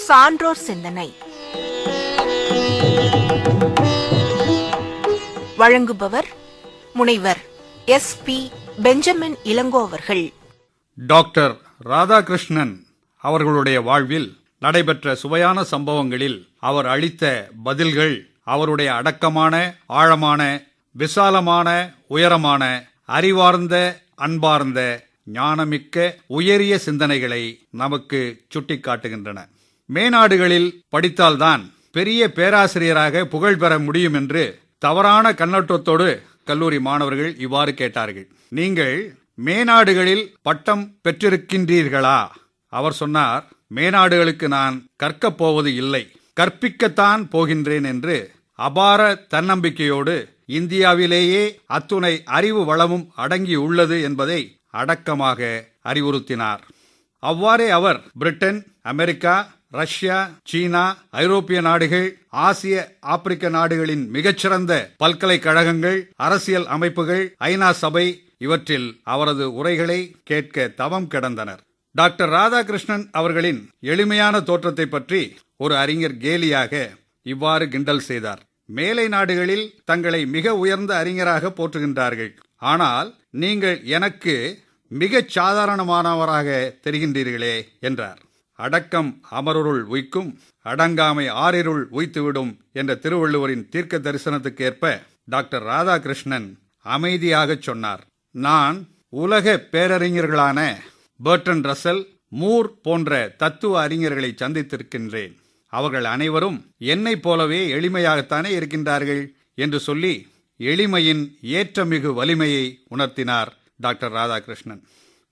சான்றோர் சிந்தனை. வழங்குபவர் முனைவர் SP பெஞ்சமின் இளங்கோ அவர்கள். டாக்டர் ராதாகிருஷ்ணன் அவர்களுடைய வாழ்வில் நடைபெற்ற சுவையான சம்பவங்களில் அவர் அளித்த பதில்கள் அவருடைய அடக்கமான, ஆழமான, விசாலமான, உயரமான, அறிவார்ந்த, அன்பார்ந்த, ஞானமிக்க, உயரிய சிந்தனைகளை நமக்கு சுட்டிக்காட்டுகின்றன. மேனாடுகளில் படித்தால்தான் பெரிய பேராசிரியராக புகழ் பெற முடியும் என்று தவறான கண்ணோட்டத்தோடு கல்லூரி மாணவர்கள் இவ்வாறு கேட்டார்கள். நீங்கள் மேனாடுகளில் பட்டம் பெற்றிருக்கின்றீர்களா? அவர் சொன்னார், மேனாடுகளுக்கு நான் கற்கப் போவது இல்லை, கற்பிக்கத்தான் போகின்றேன் என்று அபார தன்னம்பிக்கையோடு இந்தியாவிலேயே அத்துணை அறிவு வளமும் அடங்கியுள்ளது என்பதை அடக்கமாக அறிவுறுத்தினார். அவ்வாறே அவர் பிரிட்டன், அமெரிக்கா, ரஷ்யா, சீனா, ஐரோப்பிய நாடுகள், ஆசிய, ஆப்பிரிக்க நாடுகளின் மிகச்சிறந்த பல்கலைக்கழகங்கள், அரசியல் அமைப்புகள், ஐநா சபை இவற்றில் அவரது உரைகளை கேட்க தவம் கிடந்தனர். டாக்டர் ராதாகிருஷ்ணன் அவர்களின் எளிமையான தோற்றத்தை பற்றி ஒரு அறிஞர் கேலியாக இவ்வாறு கிண்டல் செய்தார். மேலை நாடுகளில் தங்களை மிக உயர்ந்த அறிஞராக போற்றுகின்றார்கள், ஆனால் நீங்கள் எனக்கு மிகச் சாதாரணமானவராக தெரிகின்றீர்களே என்றார். அடக்கம் அமருருள் உய்க்கும், அடங்காமை ஆறிருள் உய்த்துவிடும் என்ற திருவள்ளுவரின் தீர்க்க தரிசனத்துக்கு ஏற்ப டாக்டர் ராதாகிருஷ்ணன் அமைதியாக சொன்னார், நான் உலக பேரறிஞர்களான பெர்ட்ரண்ட் ரசல், மூர் போன்ற தத்துவ அறிஞர்களை சந்தித்திருக்கின்றேன். அவர்கள் அனைவரும் என்னைப் போலவே எளிமையாகத்தானே இருக்கின்றார்கள் என்று சொல்லி எளிமையின் ஏற்றமிகு வலிமையை உணர்த்தினார் டாக்டர் ராதாகிருஷ்ணன்.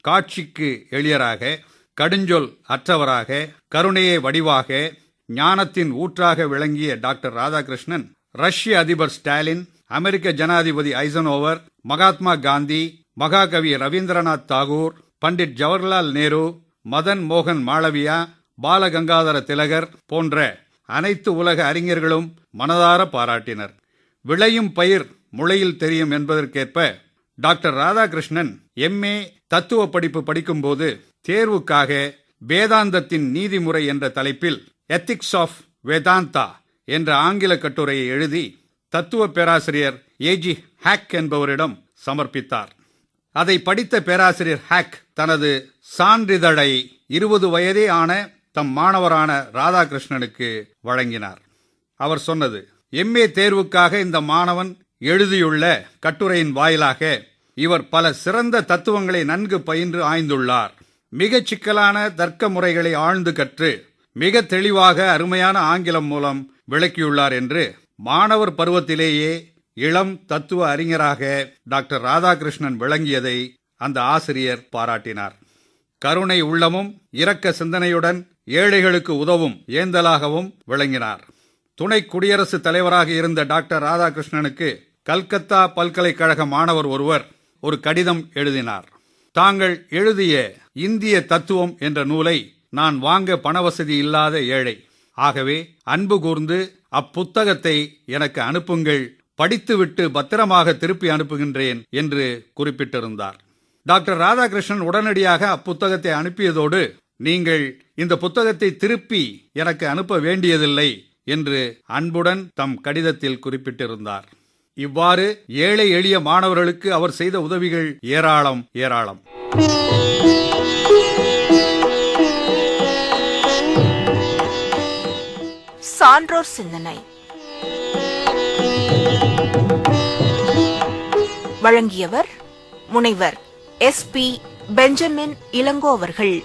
காட்சிக்கு எளியராக, கடுஞ்சொல் அற்றவராக, கருணையை வடிவாக, ஞானத்தின் ஊற்றாக விளங்கிய டாக்டர் ராதாகிருஷ்ணன் ரஷ்ய அதிபர் ஸ்டாலின், அமெரிக்க ஜனாதிபதி ஐசனோவர், மகாத்மா காந்தி, மகாகவி ரவீந்திரநாத் தாகூர், பண்டிட் ஜவஹர்லால் நேரு, மதன் மோகன் மாளவியா, பாலகங்காதர திலகர் போன்ற அனைத்து உலக அறிஞர்களும் மனதார பாராட்டினர். விளையும் பயிர் முளையில் தெரியும் என்பதற்கேற்ப டாக்டர் ராதாகிருஷ்ணன் MA தத்துவ படிப்பு படிக்கும்போது தேர்வுக்காக வேதாந்தத்தின் நீதிமுறை என்ற தலைப்பில் எத்திக்ஸ் ஆஃப் வேதாந்தா என்ற ஆங்கில கட்டுரையை எழுதி தத்துவ பேராசிரியர் AG ஹேக் என்பவரிடம் சமர்ப்பித்தார். அதை படித்த பேராசிரியர் ஹேக் தனது சான்றிதழை 20 வயதே ஆன தம் மாணவரான ராதாகிருஷ்ணனுக்கு வழங்கினார். அவர் சொன்னது, MA தேர்வுக்காக இந்த மாணவன் எழுதியுள்ள கட்டுரையின் வாயிலாக இவர் பல சிறந்த தத்துவங்களை நன்கு பயின்று ஆய்ந்துள்ளார். மிகச் சிக்கலான தர்க்க முறைகளை ஆழ்ந்து கற்று மிக தெளிவாக அருமையான ஆங்கிலம் மூலம் விளக்கியுள்ளார் என்று மாணவர் பருவத்திலேயே இளம் தத்துவ அறிஞராக டாக்டர் ராதாகிருஷ்ணன் விளங்கியதை அந்த ஆசிரியர் பாராட்டினார். கருணை உள்ளமும் இரக்க சிந்தனையுடன் ஏழைகளுக்கு உதவும் ஏந்தலாகவும் விளங்கினார். துணை குடியரசுத் தலைவராக இருந்த டாக்டர் ராதாகிருஷ்ணனுக்கு கல்கத்தா பல்கலைக்கழக மாணவர் ஒருவர் ஒரு கடிதம் எழுதினார். தாங்கள் எழுதிய இந்திய தத்துவம் என்ற நூலை நான் வாங்க பணவசதி இல்லாத ஏழை, ஆகவே அன்பு கூர்ந்து அப்புத்தகத்தை எனக்கு அனுப்புங்கள், படித்துவிட்டு பத்திரமாக திருப்பி அனுப்புகின்றேன் என்று குறிப்பிட்டிருந்தார். டாக்டர் ராதாகிருஷ்ணன் உடனடியாக அப்புத்தகத்தை அனுப்பியதோடு, நீங்கள் இந்த புத்தகத்தை திருப்பி எனக்கு அனுப்ப வேண்டியதில்லை என்று அன்புடன் தம் கடிதத்தில் குறிப்பிட்டிருந்தார். இவ்வாறு ஏழை எளிய மாணவர்களுக்கு அவர் செய்த உதவிகள் ஏராளம் ஏராளம். சான்றோர் சிந்தனை. வழங்கியவர் முனைவர் SP பெஞ்சமின் இளங்கோ அவர்கள்.